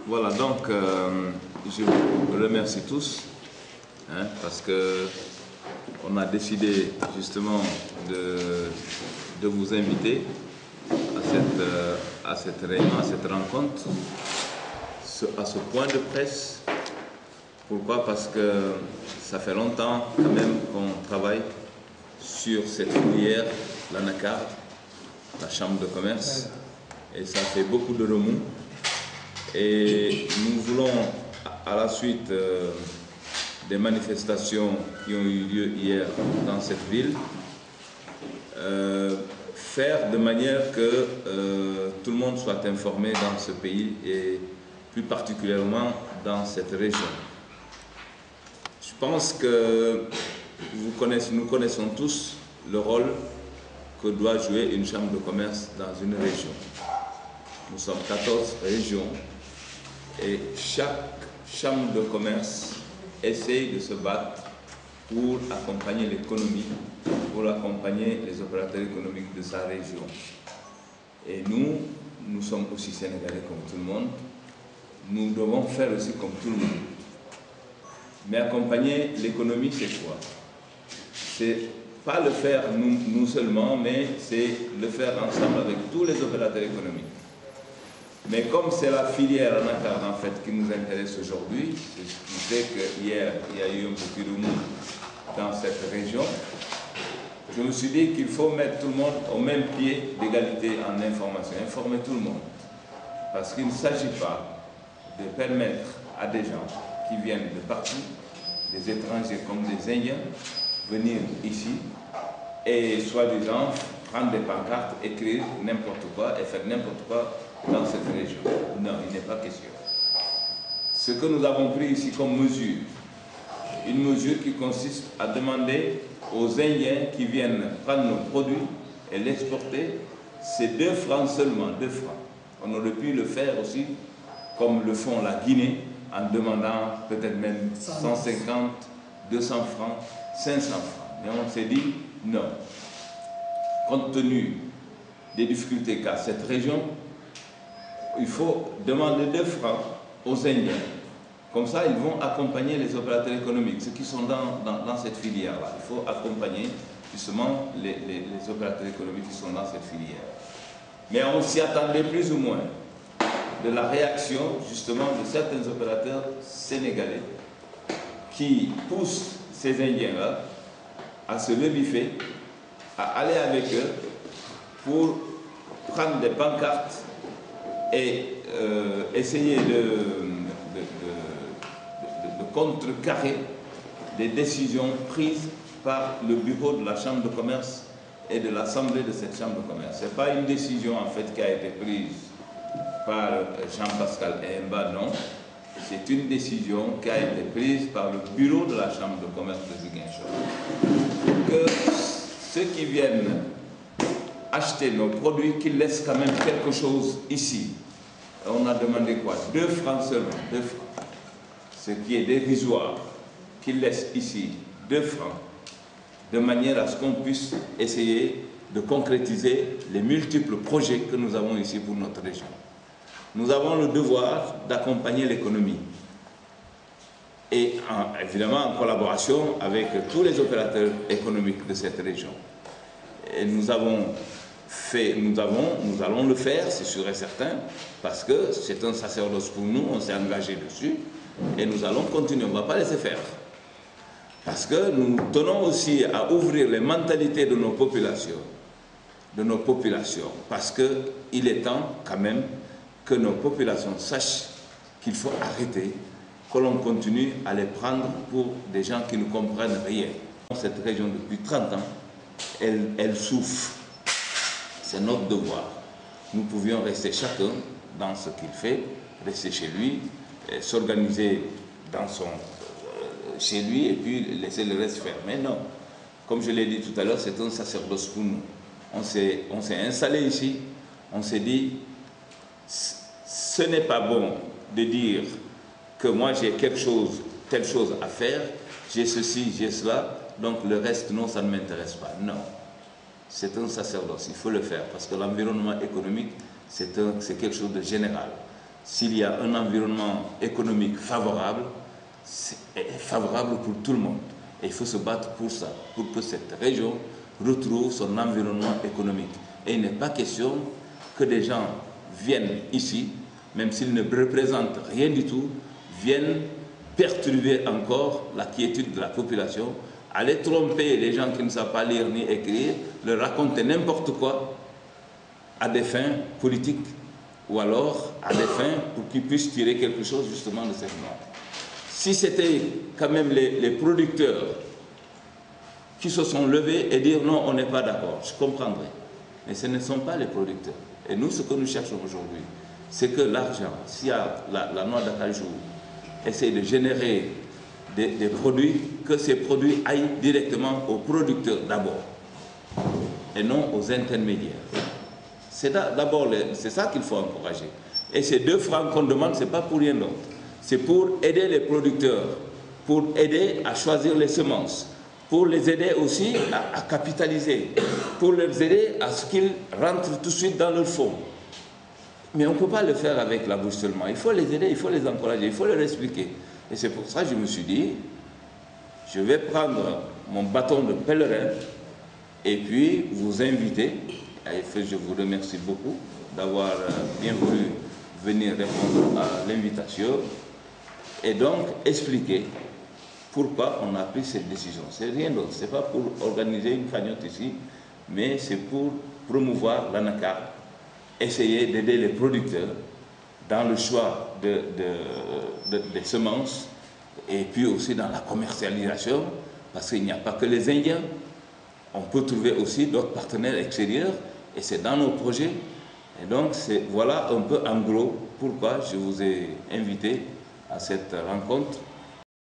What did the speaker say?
Voilà, donc je vous remercie tous parce que on a décidé justement de vous inviter à cette réunion, à cette rencontre, à ce point de presse. Pourquoi? Parce que ça fait longtemps quand même qu'on travaille sur cette filière, l'ANACAR, la Chambre de commerce, et ça fait beaucoup de remous. Et nous voulons, à la suite des manifestations qui ont eu lieu hier dans cette ville, faire de manière que tout le monde soit informé dans ce pays et plus particulièrement dans cette région. Je pense que nous connaissons tous le rôle que doit jouer une chambre de commerce dans une région. Nous sommes 14 régions et chaque chambre de commerce essaye de se battre pour accompagner l'économie, pour accompagner les opérateurs économiques de sa région. Et nous sommes aussi sénégalais comme tout le monde. Nous devons faire aussi comme tout le monde. Mais accompagner l'économie, c'est quoi? C'est pas le faire nous seulement, mais c'est le faire ensemble avec tous les opérateurs économiques. Mais comme c'est la filière ANACAR en fait qui nous intéresse aujourd'hui, c'est ce qui fait qu'hier il y a eu un petit remous dans cette région, je me suis dit qu'il faut mettre tout le monde au même pied d'égalité en information, informer tout le monde. Parce qu'il ne s'agit pas de permettre à des gens qui viennent de partout, des étrangers comme des Indiens, venir ici et soi-disant prendre des pancartes, écrire n'importe quoi et faire n'importe quoi dans cette région. Non, il n'est pas question. Ce que nous avons pris ici comme mesure, une mesure qui consiste à demander aux Indiens qui viennent prendre nos produits et l'exporter, c'est 2 francs seulement, 2 francs. On aurait pu le faire aussi comme le font la Guinée, en demandant peut-être même 150, 200 francs, 500 francs. Mais on s'est dit non. Compte tenu des difficultés qu'a cette région, il faut demander 2 francs aux Indiens. Comme ça, ils vont accompagner les opérateurs économiques, ceux qui sont dans cette filière-là. Il faut accompagner justement les opérateurs économiques qui sont dans cette filière. Mais on s'y attendait plus ou moins de la réaction justement de certains opérateurs sénégalais qui poussent ces Indiens-là à se rebiffer, à aller avec eux pour prendre des pancartes et essayer de contrecarrer des décisions prises par le bureau de la Chambre de commerce et de l'Assemblée de cette Chambre de commerce. Ce n'est pas une décision en fait qui a été prise par Jean-Pascal Emba, non. C'est une décision qui a été prise par le bureau de la Chambre de commerce de Ziguinchor. Que ceux qui viennent acheter nos produits, qu'ils laissent quand même quelque chose ici. On a demandé quoi? 2 francs seulement, 2 francs. Ce qui est dérisoire, qu'ils laissent ici 2 francs, de manière à ce qu'on puisse essayer de concrétiser les multiples projets que nous avons ici pour notre région. Nous avons le devoir d'accompagner l'économie. Et évidemment en collaboration avec tous les opérateurs économiques de cette région. Et nous allons le faire, c'est sûr et certain, parce que c'est un sacerdoce pour nous, on s'est engagé dessus, et nous allons continuer, on ne va pas laisser faire. Parce que nous tenons aussi à ouvrir les mentalités de nos populations, parce qu'il est temps quand même que nos populations sachent qu'il faut arrêter, que l'on continue à les prendre pour des gens qui ne comprennent rien. Cette région, depuis 30 ans, elle souffre. C'est notre devoir. Nous pouvions rester chacun dans ce qu'il fait, rester chez lui, s'organiser chez lui et puis laisser le reste faire. Mais non, comme je l'ai dit tout à l'heure, c'est un sacerdoce pour nous. On s'est installé ici, on s'est dit, ce n'est pas bon de dire que moi j'ai telle chose à faire, j'ai ceci, j'ai cela, donc le reste, non, ça ne m'intéresse pas. Non, c'est un sacerdoce, il faut le faire, parce que l'environnement économique, c'est quelque chose de général. s'il y a un environnement économique favorable, c'est favorable pour tout le monde. Et il faut se battre pour ça, pour que cette région retrouve son environnement économique. Et il n'est pas question que des gens viennent ici, même s'ils ne représentent rien du tout, viennent perturber encore la quiétude de la population, aller tromper les gens qui ne savent pas lire ni écrire, leur raconter n'importe quoi à des fins politiques ou alors à des fins pour qu'ils puissent tirer quelque chose justement de cette norme. Si c'était quand même les producteurs qui se sont levés et dire non, on n'est pas d'accord, je comprendrais. Mais ce ne sont pas les producteurs. Et nous, ce que nous cherchons aujourd'hui, c'est que l'argent, si la noix d'acajou essaie de générer des produits, que ces produits aillent directement aux producteurs d'abord et non aux intermédiaires. C'est d'abord ça qu'il faut encourager. Et ces 2 francs qu'on demande, ce n'est pas pour rien d'autre. C'est pour aider les producteurs, pour aider à choisir les semences, pour les aider aussi à capitaliser, pour les aider à ce qu'ils rentrent tout de suite dans leur fonds. Mais on ne peut pas le faire avec la bouche seulement. Il faut les aider, il faut les encourager, il faut leur expliquer. Et c'est pour ça que je me suis dit, je vais prendre mon bâton de pèlerin et puis vous inviter. Et je vous remercie beaucoup d'avoir bien voulu venir répondre à l'invitation et donc expliquer pourquoi on a pris cette décision. C'est rien d'autre, ce n'est pas pour organiser une cagnotte ici, mais c'est pour promouvoir l'ANACAR, essayer d'aider les producteurs dans le choix des semences et puis aussi dans la commercialisation, parce qu'il n'y a pas que les Indiens, on peut trouver aussi d'autres partenaires extérieurs et c'est dans nos projets. Et donc voilà un peu en gros pourquoi je vous ai invité à cette rencontre.